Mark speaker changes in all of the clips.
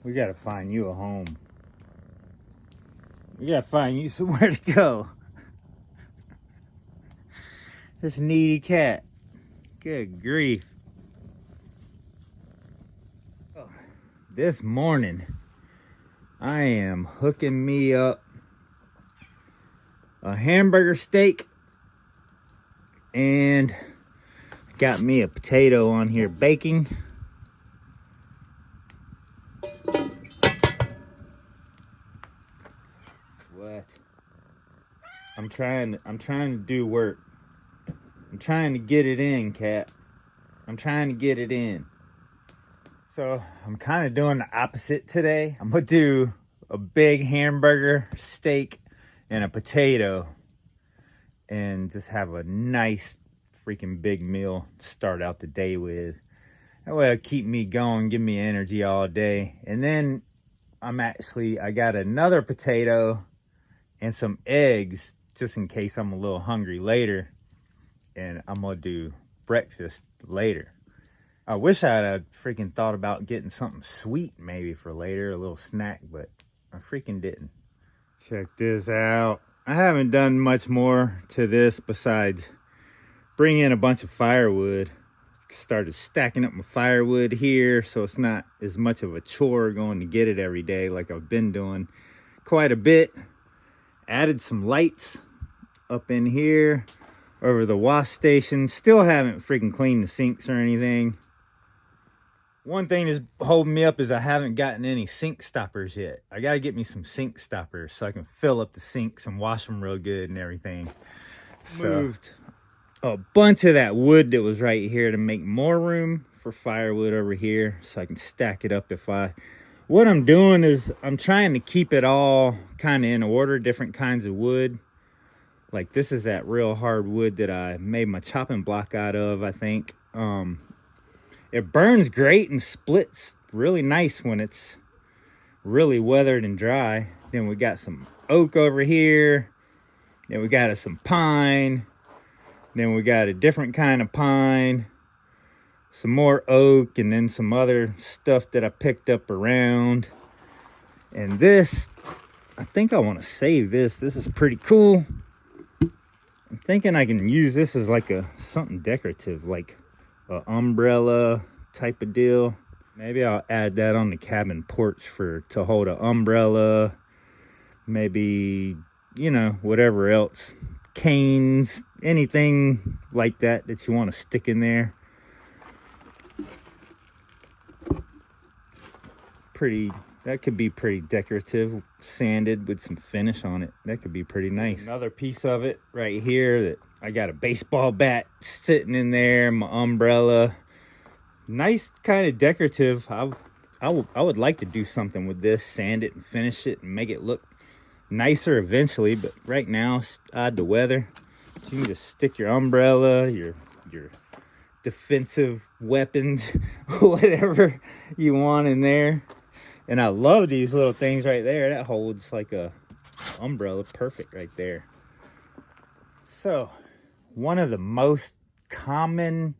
Speaker 1: We gotta find you a home. We gotta find you somewhere to go. This needy cat. Good grief. This morning, I am hooking me up a hamburger steak and got me a potato on here baking. What? I'm trying to do work. I'm trying to get it in, cat. I'm trying to get it in. So I'm kind of doing the opposite today. I'm gonna do a big hamburger steak and a potato and just have a nice freaking big meal to start out the day with. That way it'll keep me going, give me energy all day. And then I got another potato and some eggs just in case I'm a little hungry later. And I'm gonna do breakfast later. I wish I had freaking thought about getting something sweet maybe for later, a little snack, but I freaking didn't. Check this out. I haven't done much more to this besides bring in a bunch of firewood. Started stacking up my firewood here so it's not as much of a chore going to get it every day like I've been doing quite a bit. Added some lights up in here over the wash station. Still haven't freaking cleaned the sinks or anything. One thing that's holding me up is I haven't gotten any sink stoppers yet. I gotta get me some sink stoppers so I can fill up the sinks and wash them real good and everything. So, moved a bunch of that wood that was right here to make more room for firewood over here so I can stack it up what I'm doing is I'm trying to keep it all kind of in order, different kinds of wood. Like this is that real hard wood that I made my chopping block out of, I think. It burns great and splits really nice when it's really weathered and dry. Then we got some oak over here. Then we got some pine. Then we got a different kind of pine. Some more oak and then some other stuff that I picked up around. And this, I think I want to save this. This is pretty cool. I'm thinking I can use this as like something decorative, like an umbrella type of deal. Maybe I'll add that on the cabin porch to hold an umbrella. Maybe, whatever else. Canes, anything like that you want to stick in there. That could be pretty decorative, sanded with some finish on it. That could be pretty nice. Another piece of it right here that I got a baseball bat sitting in there, my umbrella. Nice kind of decorative. I would like to do something with this, sand it and finish it and make it look nicer eventually, but right now it's odd the weather. So you can just stick your umbrella, your defensive weapons, whatever you want in there. And I love these little things right there. That holds like a umbrella perfect right there. So, one of the most common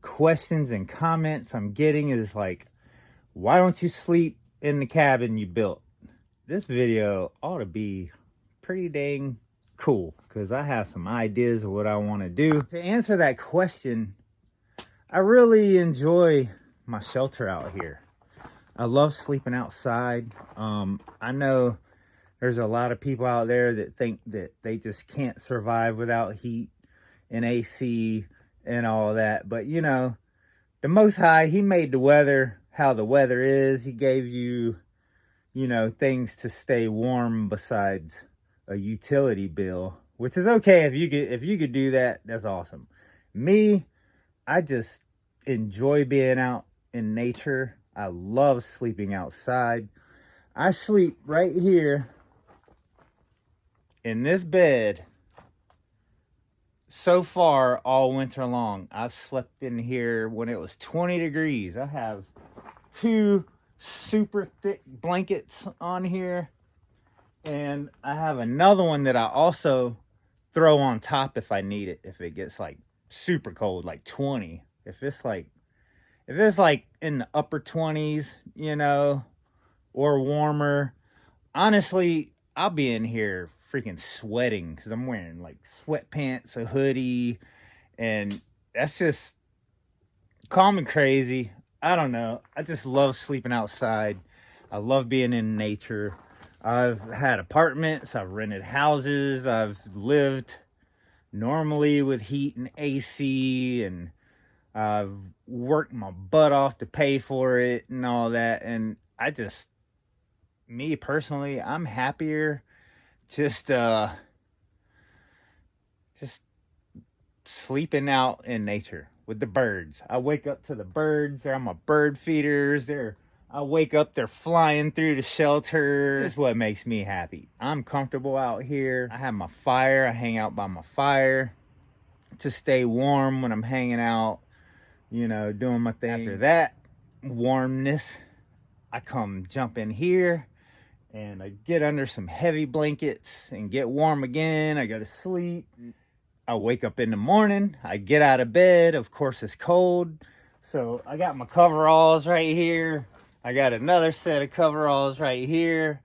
Speaker 1: questions and comments I'm getting is like, why don't you sleep in the cabin you built? This video ought to be pretty dang cool because I have some ideas of what I want to do. To answer that question, I really enjoy my shelter out here. I love sleeping outside. I know there's a lot of people out there that think that they just can't survive without heat and AC and all that. But, the Most High, he made the weather how the weather is. He gave you, things to stay warm besides a utility bill, which is okay. If you could do that, that's awesome. Me, I just enjoy being out in nature. I love sleeping outside. I sleep right here in this bed so far all winter long. I've slept in here when it was 20 degrees. I have 2 super thick blankets on here. And I have another one that I also throw on top if I need it. If it gets like super cold, like 20. If it's like in the upper 20s, or warmer. Honestly, I'll be in here freaking sweating because I'm wearing like sweatpants, a hoodie, and that's just calm and crazy. I don't know. I just love sleeping outside. I love being in nature. I've had apartments, I've rented houses, I've lived normally with heat and AC, and I've worked my butt off to pay for it and all that. And me personally, I'm happier just sleeping out in nature with the birds. I wake up to the birds. They're my bird feeders. I wake up, they're flying through the shelter. This is what makes me happy. I'm comfortable out here. I have my fire. I hang out by my fire to stay warm when I'm hanging out, you know, doing my thing. After that warmness, I come jump in here and I get under some heavy blankets and get warm again. I go to sleep. I wake up in the morning. I get out of bed. Of course, it's cold. So I got my coveralls right here. I got another set of coveralls right here.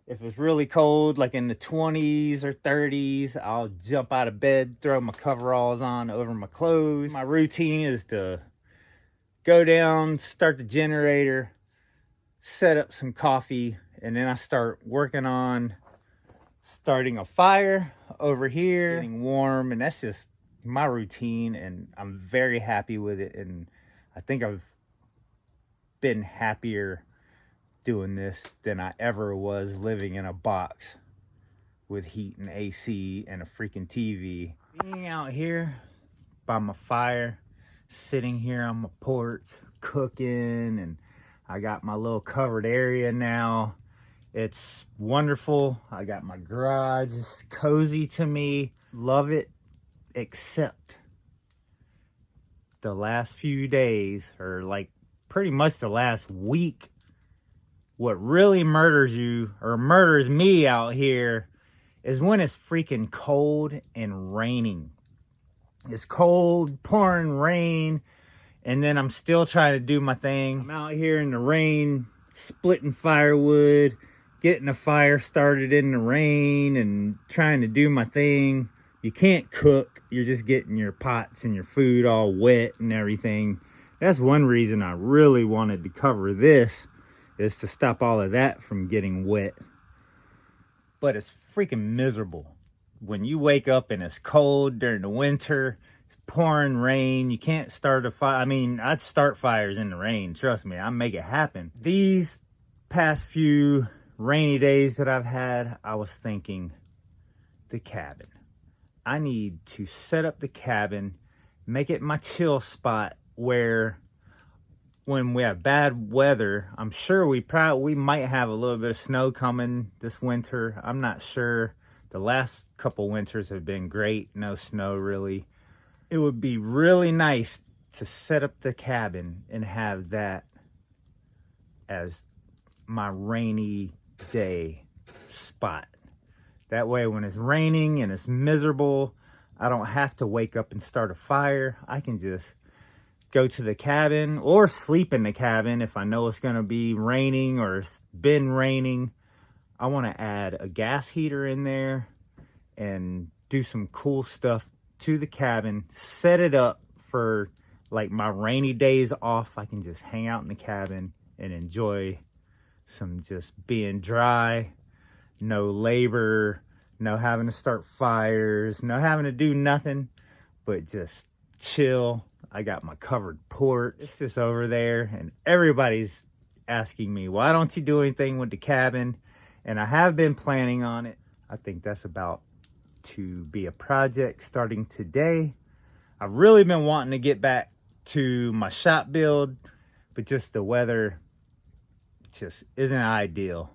Speaker 1: If it's really cold, like in the 20s or 30s, I'll jump out of bed, throw my coveralls on over my clothes. My routine is to go down, start the generator, set up some coffee, and then I start working on starting a fire over here, getting warm, and that's just my routine, and I'm very happy with it. And I think I've been happier doing this than I ever was living in a box with heat and AC and a freaking TV. Being out here by my fire, sitting here on my porch, cooking, and I got my little covered area now. It's wonderful. I got my garage. It's cozy to me. Love it, except the last few days, or like pretty much the last week, what really murders you, or murders me out here, is when it's freaking cold and raining. It's cold, pouring rain, and then I'm still trying to do my thing. I'm out here in the rain, splitting firewood, getting a fire started in the rain, and trying to do my thing. You can't cook. You're just getting your pots and your food all wet and everything. That's one reason I really wanted to cover this, is to stop all of that from getting wet. But it's freaking miserable. When you wake up and it's cold during the winter, it's pouring rain, you can't start a fire. I mean, I'd start fires in the rain, trust me, I make it happen. These past few rainy days that I've had, I was thinking, the cabin. I need to set up the cabin, make it my chill spot where when we have bad weather, I'm sure we might have a little bit of snow coming this winter. I'm not sure. The last couple winters have been great. No snow really. It would be really nice to set up the cabin and have that as my rainy day spot. That way when it's raining and it's miserable, I don't have to wake up and start a fire. I can just go to the cabin or sleep in the cabin if I know it's going to be raining or it's been raining. I want to add a gas heater in there and do some cool stuff to the cabin. Set it up for like my rainy days off. I can just hang out in the cabin and enjoy some just being dry. No labor, no having to start fires, no having to do nothing but just chill. I got my covered porch. It's just over there, and everybody's asking me, why don't you do anything with the cabin? And I have been planning on it. I think that's about to be a project starting today. I've really been wanting to get back to my shop build, but just the weather just isn't ideal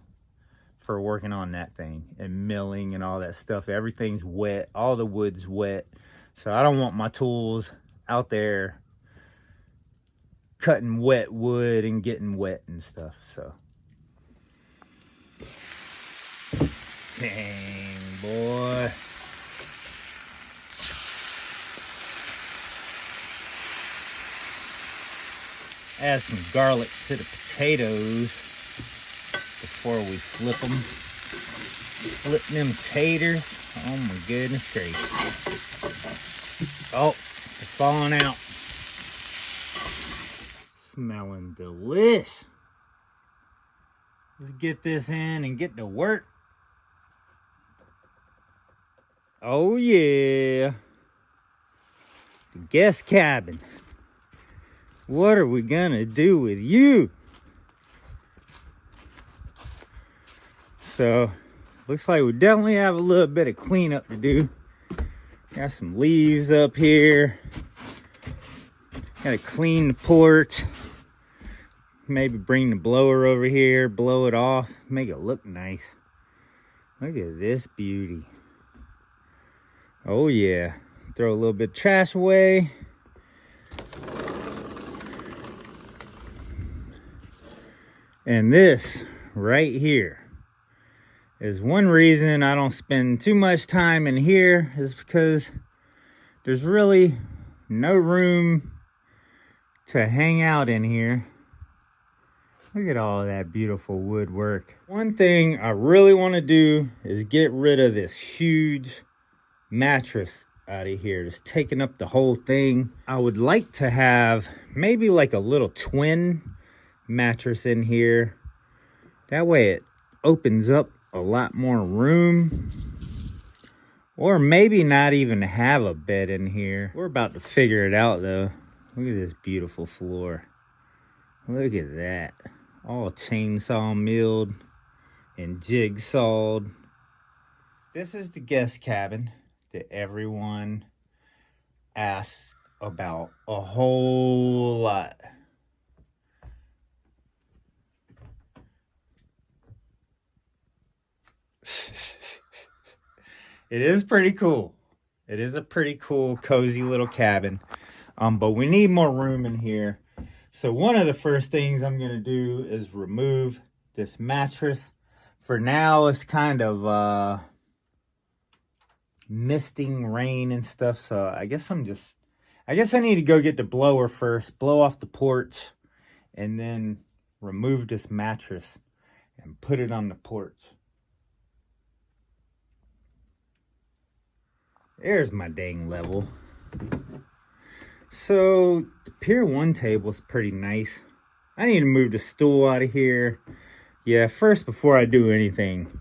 Speaker 1: for working on that thing and milling and all that stuff. Everything's wet, all the wood's wet, so I don't want my tools out there cutting wet wood and getting wet and stuff. So dang, boy. Add some garlic to the potatoes. before we flip them. Flipping them taters. Oh my goodness gracious. Oh, they're falling out. Smelling delish. Let's get this in and get to work. Oh yeah. The guest cabin. What are we gonna do with you? So, looks like we definitely have a little bit of cleanup to do. Got some leaves up here. Gotta clean the porch. Maybe bring the blower over here, blow it off, make it look nice. Look at this beauty. Oh yeah. Throw a little bit of trash away. And this right here is one reason I don't spend too much time in here, is because there's really no room to hang out in here. Look at all that beautiful woodwork. One thing I really want to do is get rid of this huge mattress out of here. Just taking up the whole thing. I would like to have maybe like a little twin mattress in here. That way it opens up a lot more room. Or maybe not even have a bed in here. We're about to figure it out though. Look at this beautiful floor. Look at that. All chainsaw milled and jigsawed. This is the guest cabin that everyone asks about a whole lot. It is pretty cool. It is a pretty cool, cozy little cabin. But we need more room in here. So one of the first things I'm going to do is remove this mattress. For now, it's kind of misting rain and stuff. So I guess I need to go get the blower first, blow off the porch, and then remove this mattress and put it on the porch. There's my dang level. So the Pier 1 table is pretty nice. I need to move the stool out of here. Yeah, first before I do anything,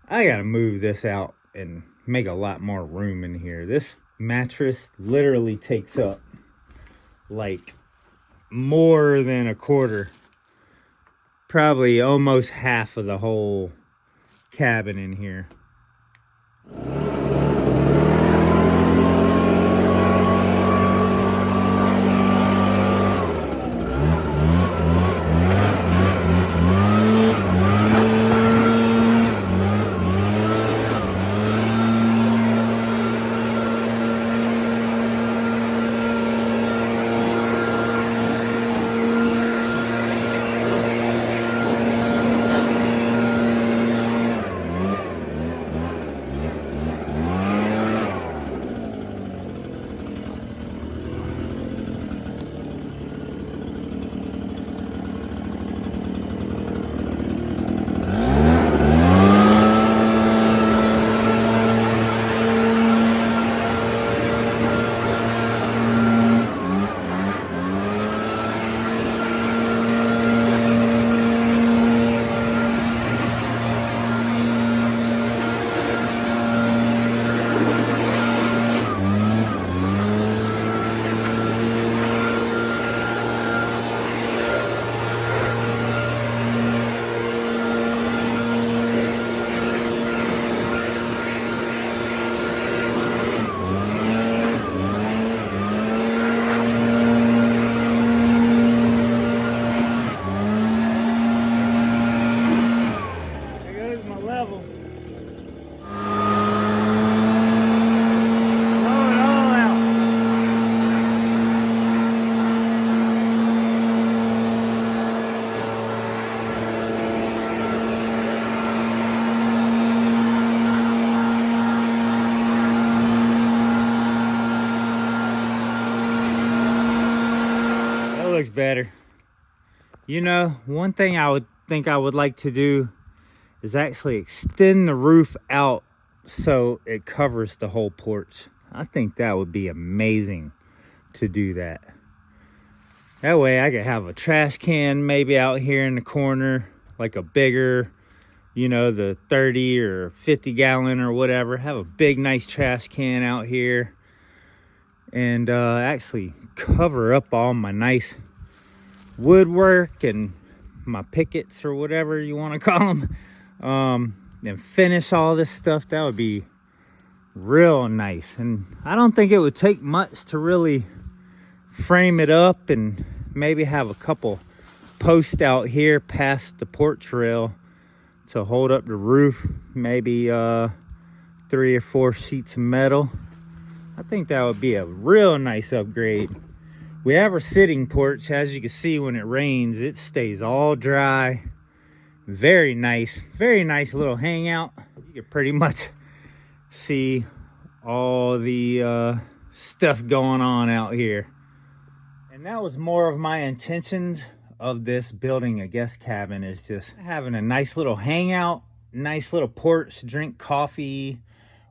Speaker 1: I gotta move this out and make a lot more room in here. This mattress literally takes up like more than a quarter, probably almost half of the whole cabin in here. Looks better. You know, one thing I would think I would like to do is actually extend the roof out so it covers the whole porch. I think that would be amazing to do that. That way I could have a trash can maybe out here in the corner, like a bigger, you know, the 30 or 50 gallon or whatever. Have a big nice trash can out here and actually cover up all my nice woodwork and my pickets or whatever you want to call them, and finish all this stuff. That would be real nice. And I don't think it would take much to really frame it up and maybe have a couple posts out here past the porch rail to hold up the roof, maybe 3 or 4 sheets of metal. I think that would be a real nice upgrade. We have our sitting porch. As you can see, when it rains, it stays all dry. Very nice little hangout. You can pretty much see all the stuff going on out here. And that was more of my intentions of this building a guest cabin, is just having a nice little hangout, nice little porch, drink coffee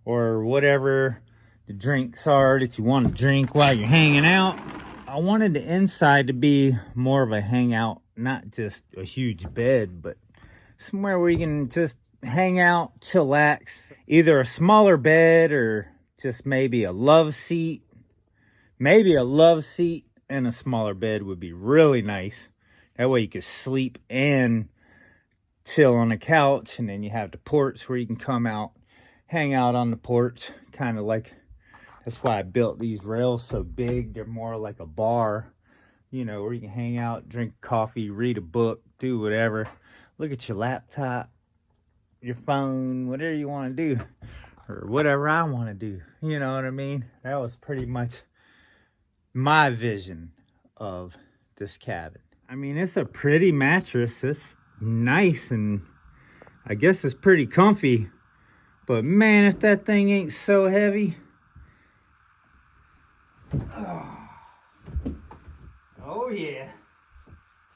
Speaker 1: or whatever the drinks are that you want to drink while you're hanging out. I wanted the inside to be more of a hangout, not just a huge bed, but somewhere where you can just hang out, chillax. Either a smaller bed or just maybe a love seat. Maybe a love seat and a smaller bed would be really nice. That way you could sleep and chill on the couch, and then you have the porch where you can come out, hang out on the porch, kind of like, that's why I built these rails so big. They're more like a bar, you know, where you can hang out, drink coffee, read a book, do whatever. Look at your laptop, your phone, whatever you want to do, or whatever I want to do. You know what I mean? That was pretty much my vision of this cabin. I mean, it's a pretty mattress. It's nice, and I guess it's pretty comfy. But man, if that thing ain't so heavy. Oh yeah.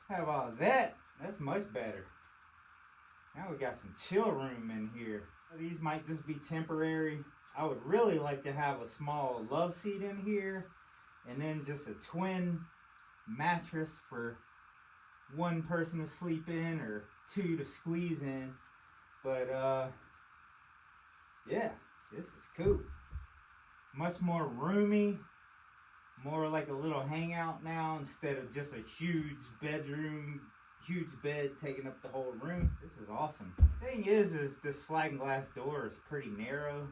Speaker 1: How about that? That's much better. Now we got some chill room in here. These might just be temporary. I would really like to have a small love seat in here, and then just a twin mattress for one person to sleep in or 2 to squeeze in. But yeah, this is cool. Much more roomy, more like a little hangout now instead of just a huge bedroom, huge bed taking up the whole room. This is awesome. Thing is this sliding glass door is pretty narrow,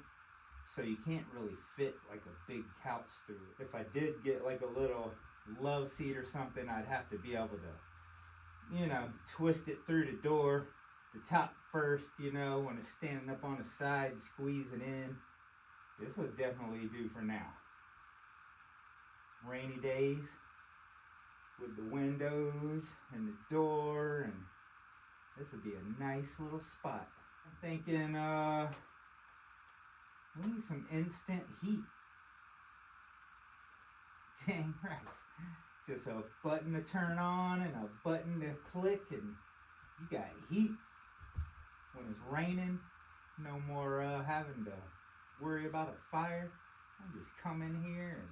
Speaker 1: so you can't really fit like a big couch through it. If I did get like a little love seat or something, I'd have to be able to, you know, twist it through the door, the top first, you know, when it's standing up on the side, squeeze it in. This will definitely do for now. Rainy days with the windows and the door, and this would be a nice little spot. I'm thinking we need some instant heat. Dang right. Just a button to turn on and a button to click, and you got heat. When it's raining, no more having to worry about a fire. I just come in here and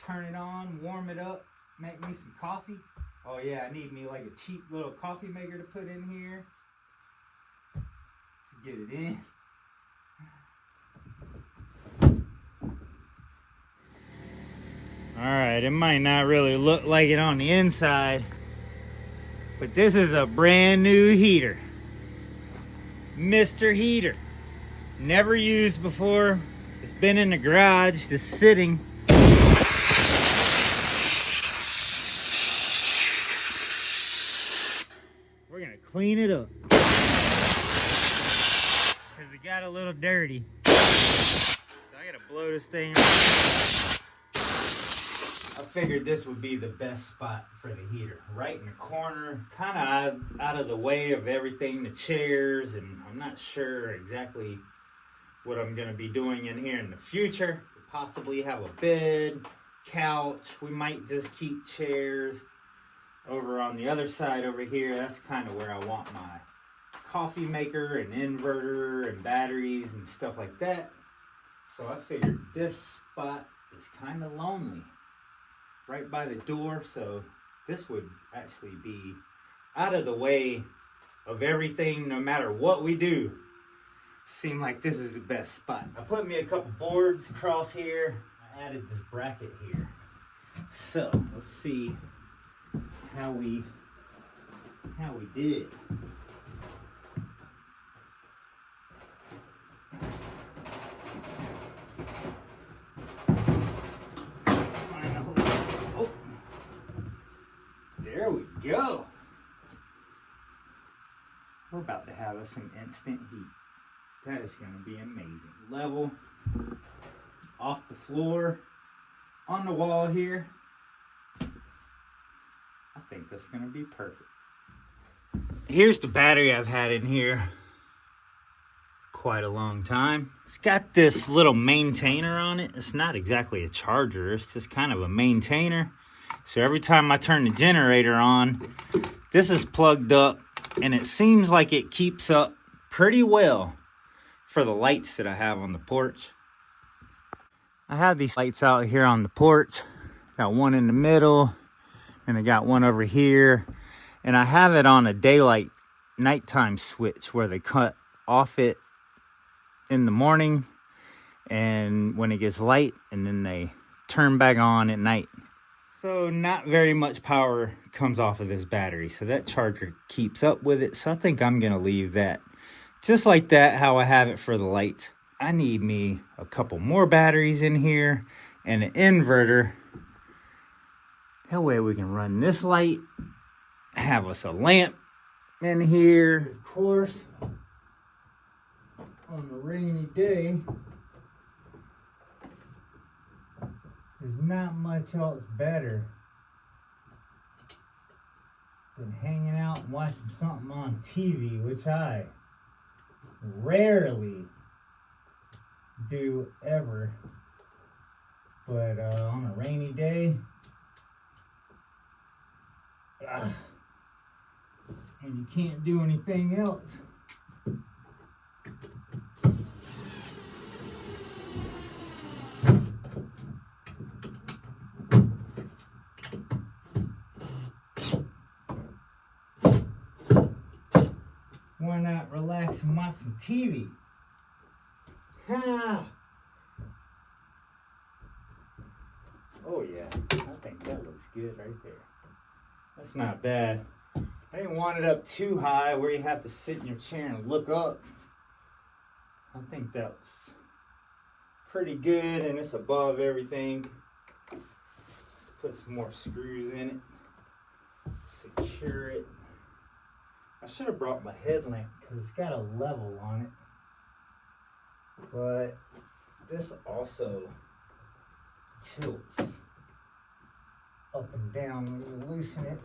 Speaker 1: turn it on, warm it up, make me some coffee. Oh yeah, I need me like a cheap little coffee maker to put in here to get it in. Alright, it might not really look like it on the inside, but this is a brand new heater. Mr. Heater. Never used before. It's been in the garage, just sitting. We're gonna clean it up, because it got a little dirty. So I gotta blow this thing around. I figured this would be the best spot for the heater. Right in the corner, kind of out of the way of everything, the chairs, and I'm not sure exactly what I'm gonna be doing in here in the future. Possibly have a bed, couch. We might just keep chairs. over on the other side over here, that's kind of where I want my coffee maker and inverter and batteries and stuff like that. So I figured this spot is kind of lonely right by the door, so this would actually be out of the way of everything no matter what we do. Seemed like this is the best spot. I put me a couple boards across here. I added this bracket here. So let's see how we did. Oh, there we go. We're about to have us some instant heat. That is going to be amazing. Level, off the floor, on the wall here. I think that's going to be perfect. Here's the battery I've had in here quite a long time. It's got this little maintainer on it. It's not exactly a charger. It's just kind of a maintainer. So every time I turn the generator on, this is plugged up, and it seems like it keeps up pretty well for the lights that I have on the porch. I have these lights out here on the porch. Got one in the middle, and I got one over here. And I have it on a daylight nighttime switch where they cut off it in the morning and when it gets light, and then they turn back on at night. So not very much power comes off of this battery, so that charger keeps up with it. So I think I'm gonna leave that just like that, how I have it for the lights. I need me a couple more batteries in here and an inverter. That way we can run this light, have us a lamp in here. Of course, on a rainy day, there's not much else better than hanging out and watching something on TV, which I rarely do ever. But on a rainy day, and you can't do anything else, why not relax and watch some TV? Ha! Oh yeah, I think that looks good right there. That's not bad. I didn't want it up too high where you have to sit in your chair and look up. I think that was pretty good, and it's above everything. Let's put some more screws in it. Secure it. I should have brought my headlamp because it's got a level on it. But this also tilts up and down when you loosen it.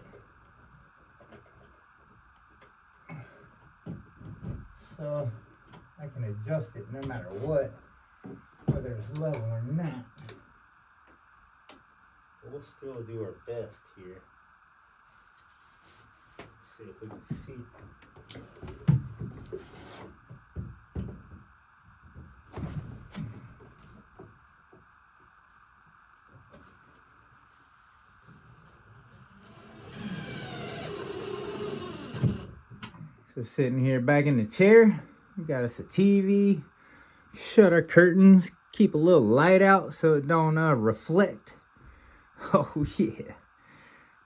Speaker 1: So I can adjust it no matter what, whether it's level or not. We'll still do our best here. Let's see if we can see. So sitting here back in the chair, we got us a TV, shut our curtains, keep a little light out so it don't reflect. Oh yeah.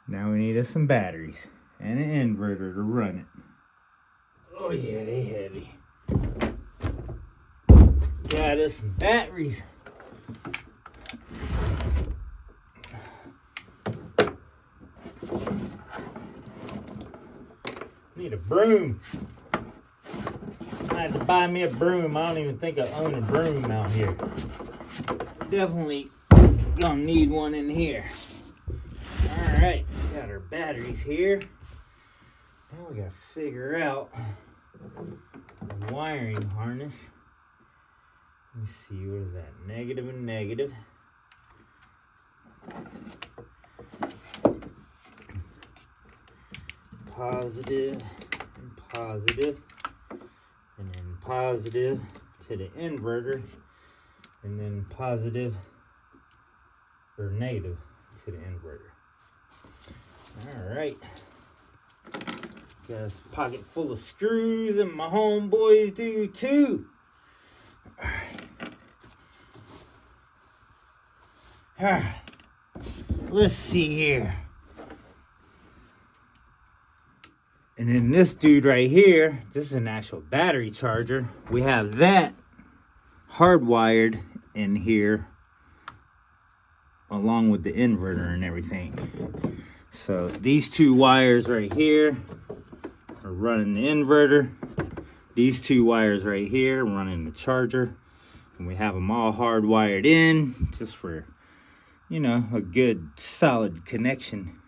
Speaker 1: Now we need us some batteries and an inverter to run it. Oh yeah, they heavy. Got us some batteries. Need a broom. I had to buy me a broom. I don't even think I own a broom out here. Definitely gonna need one in here. Alright, got our batteries here. Now we gotta figure out the wiring harness. Let me see, what is that? Negative and negative. positive and positive, and then positive to the inverter, and then positive or negative to the inverter. All right. Got a pocket full of screws, and my homeboys do too. All right. All right. Let's see here. And then this dude right here, this is an actual battery charger. We have that hardwired in here along with the inverter and everything. So these two wires right here are running the inverter. These two wires right here running the charger. And we have them all hardwired in just for, you know, a good solid connection.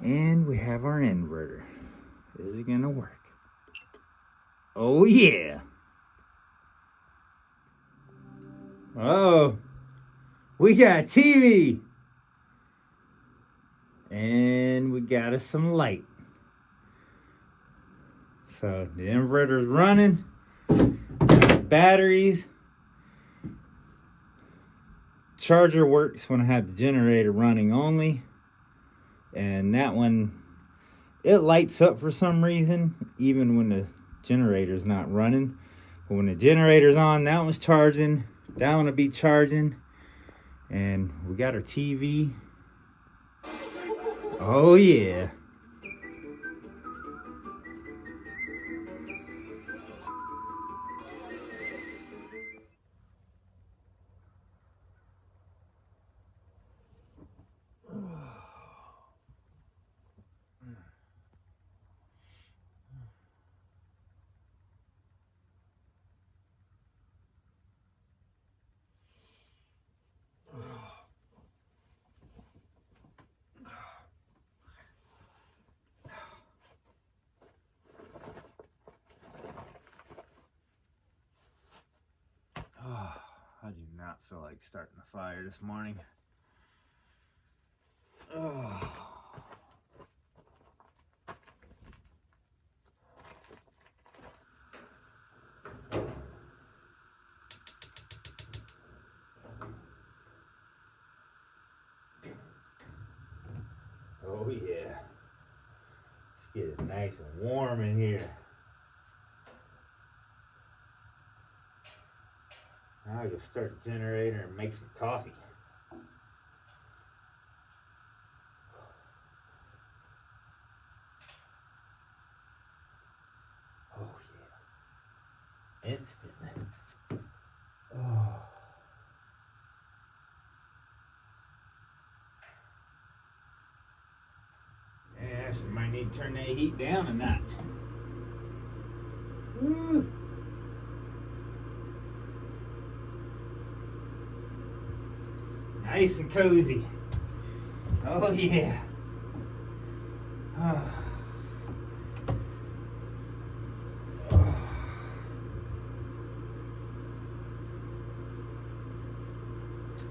Speaker 1: And we have our inverter. Is it gonna work? Oh yeah. Oh, we got TV. And we got us some light. So the inverter's running. Batteries. Charger works when I have the generator running only. And that one, it lights up for some reason, even when the generator's not running. But when the generator's on, that one's charging. That one will be charging. And we got our TV. Oh yeah. I do not feel like starting a fire this morning. Oh. Oh yeah. Let's get it nice and warm in here. Now I can start the generator and make some coffee. Oh yeah. Instant. Oh. Yeah, so might need to turn that heat down a notch. Woo. Nice and cozy. Oh yeah. Oh. Oh.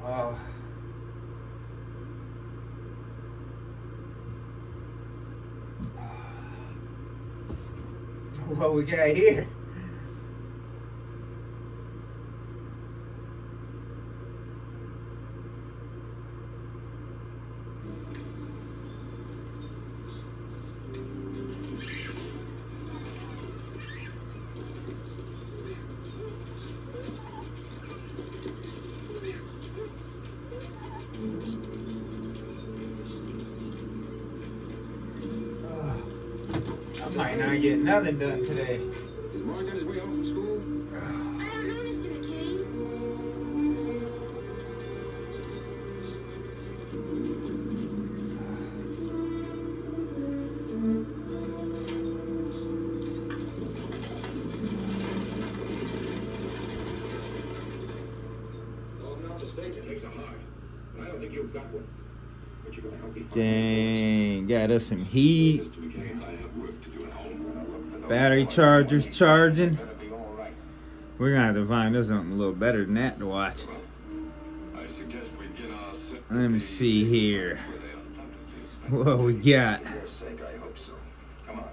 Speaker 1: Oh. What we got here? I might not get nothing done today.
Speaker 2: Is Mark on his way home from school?
Speaker 3: I don't know, Mr. McCain.
Speaker 2: Well, I'm not mistaken. It takes a heart. And I don't think you've got one. But you're going to help me find
Speaker 1: Dang, got us some heat.
Speaker 2: Mr. McCain, I have work to do at home.
Speaker 1: Battery charger's charging. We're gonna have to find us something a little better than that to watch.
Speaker 2: I suggest we get our
Speaker 1: Let me see here. What we got?
Speaker 2: For your sake, I hope so. Come on.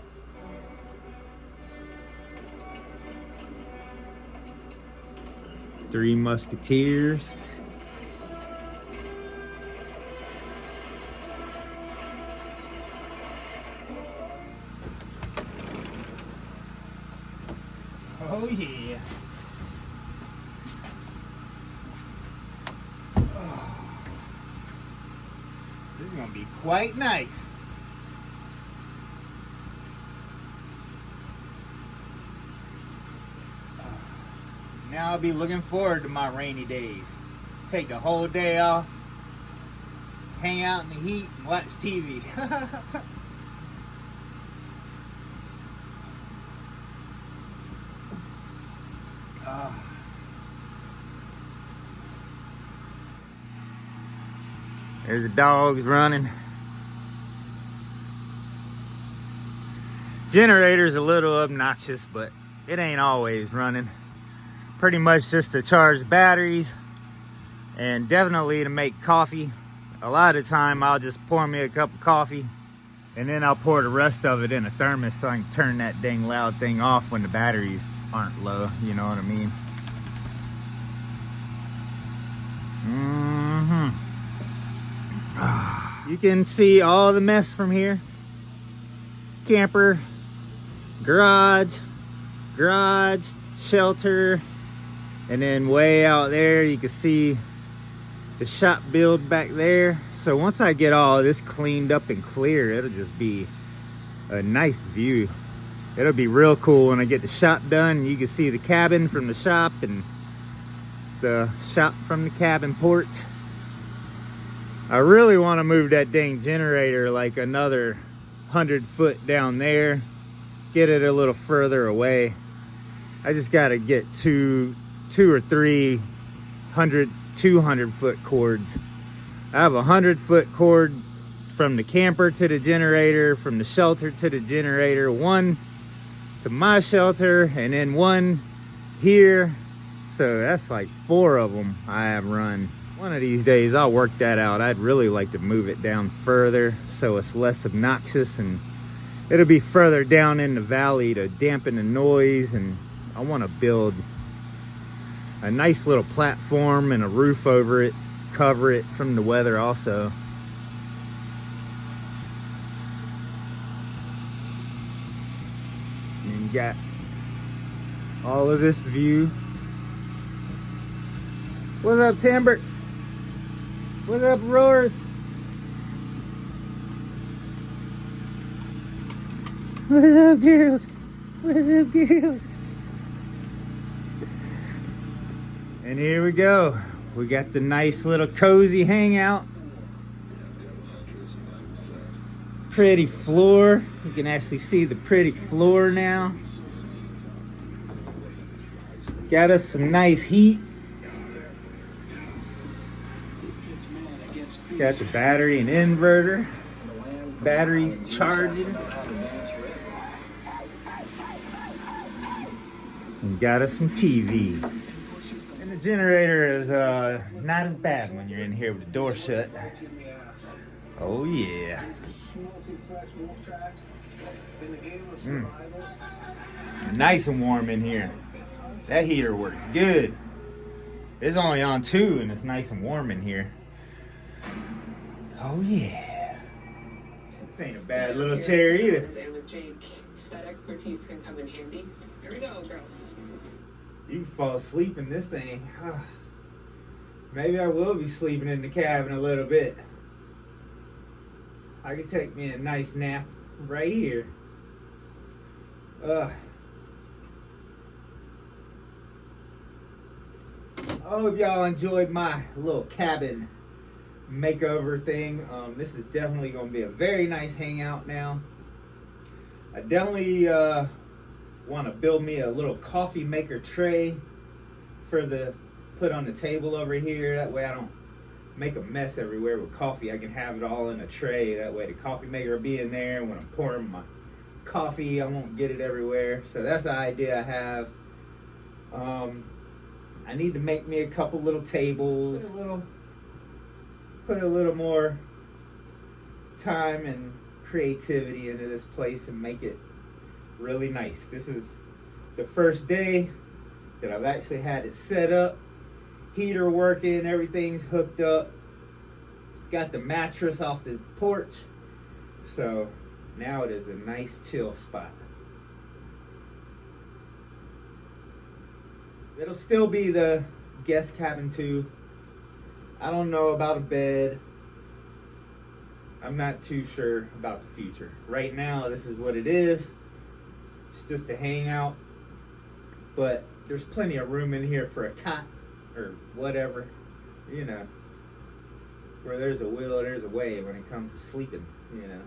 Speaker 1: Three Musketeers. Oh yeah. This is gonna be quite nice. Now I'll be looking forward to my rainy days. Take the whole day off, hang out in the heat, and watch TV. There's the dogs running. Generator's a little obnoxious, but it ain't always running. Pretty much just to charge batteries and definitely to make coffee. A lot of the time I'll just pour me a cup of coffee and then I'll pour the rest of it in a thermos so I can turn that dang loud thing off when the batteries aren't low, you know what I mean? You can see all the mess from here. Camper, garage, shelter, and then way out there you can see the shop build back there. So once I get all this cleaned up and clear, it'll just be a nice view. It'll be real cool when I get the shop done. You can see the cabin from the shop and the shop from the cabin porch. I really want to move that dang generator like another 100 foot down there, get it a little further away. I just got to get two or three 200 foot cords. I have a 100 foot cord from the camper to the generator, from the shelter to the generator, one to my shelter, and then one here. So that's like 4 of them I have run. One of these days I'll work that out. I'd really like to move it down further so it's less obnoxious, and it'll be further down in the valley to dampen the noise. And I want to build a nice little platform and a roof over it, cover it from the weather also. And you got all of this view. What's up, Timber? What's up, Roars? What's up, girls? What's up, girls? And here we go. We got the nice little cozy hangout. Pretty floor. You can actually see the pretty floor now. Got us some nice heat. Got the battery and inverter. Batteries charging. And got us some TV. And the generator is not as bad when you're in here with the door shut. Oh yeah. Nice and warm in here. That heater works good. It's only on 2 and it's nice and warm in here. Oh yeah. This ain't a bad little chair either.
Speaker 4: With Jake, that expertise can come in handy. Here we go, girls.
Speaker 1: You can fall asleep in this thing. Maybe I will be sleeping in the cabin a little bit. I can take me a nice nap right here. I hope y'all enjoyed my little cabin makeover thing. This is definitely going to be a very nice hangout now. I definitely want to build me a little coffee maker tray for the put on the table over here. That way I don't make a mess everywhere with coffee. I can have it all in a tray. That way the coffee maker will be in there. When I'm pouring my coffee, I won't get it everywhere. So that's the idea I have. I need to make me a couple little tables. Put a little more time and creativity into this place and make it really nice. This is the first day that I've actually had it set up. Heater working, everything's hooked up. Got the mattress off the porch. So now it is a nice chill spot. It'll still be the guest cabin too. I don't know about a bed. I'm not too sure about the future. Right now, this is what it is. It's just a hangout. But there's plenty of room in here for a cot or whatever. You know, where there's a will, there's a way when it comes to sleeping, you know.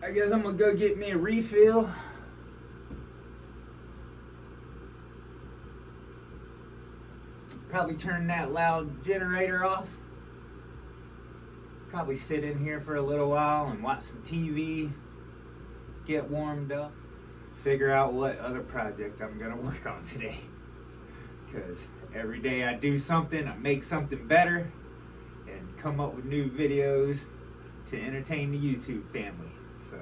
Speaker 1: I guess I'm gonna go get me a refill. Probably turn that loud generator off. Probably sit in here for a little while and watch some TV. Get warmed up. Figure out what other project I'm gonna work on today. Because every day I do something, I make something better and come up with new videos to entertain the YouTube family. So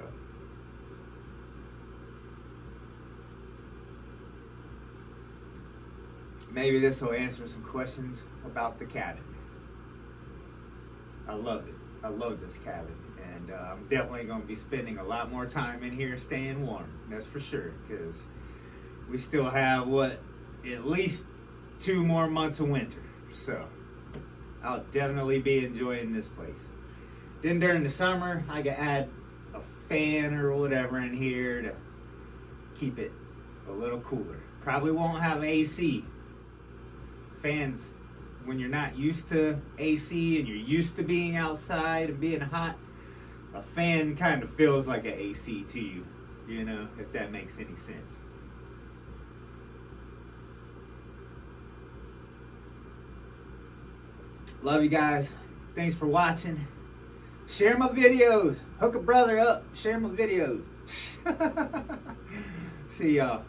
Speaker 1: maybe this will answer some questions about the cabin. I love it. I love this cabin. And I'm definitely going to be spending a lot more time in here staying warm. That's for sure. Because we still have, at least 2 more months of winter. So I'll definitely be enjoying this place. Then during the summer, I can add a fan or whatever in here to keep it a little cooler. Probably won't have AC. Fans, when you're not used to AC and you're used to being outside and being hot, a fan kind of feels like an AC to you, you know, if that makes any sense. Love you guys. Thanks for watching. Share my videos. Hook a brother up. Share my videos. See y'all.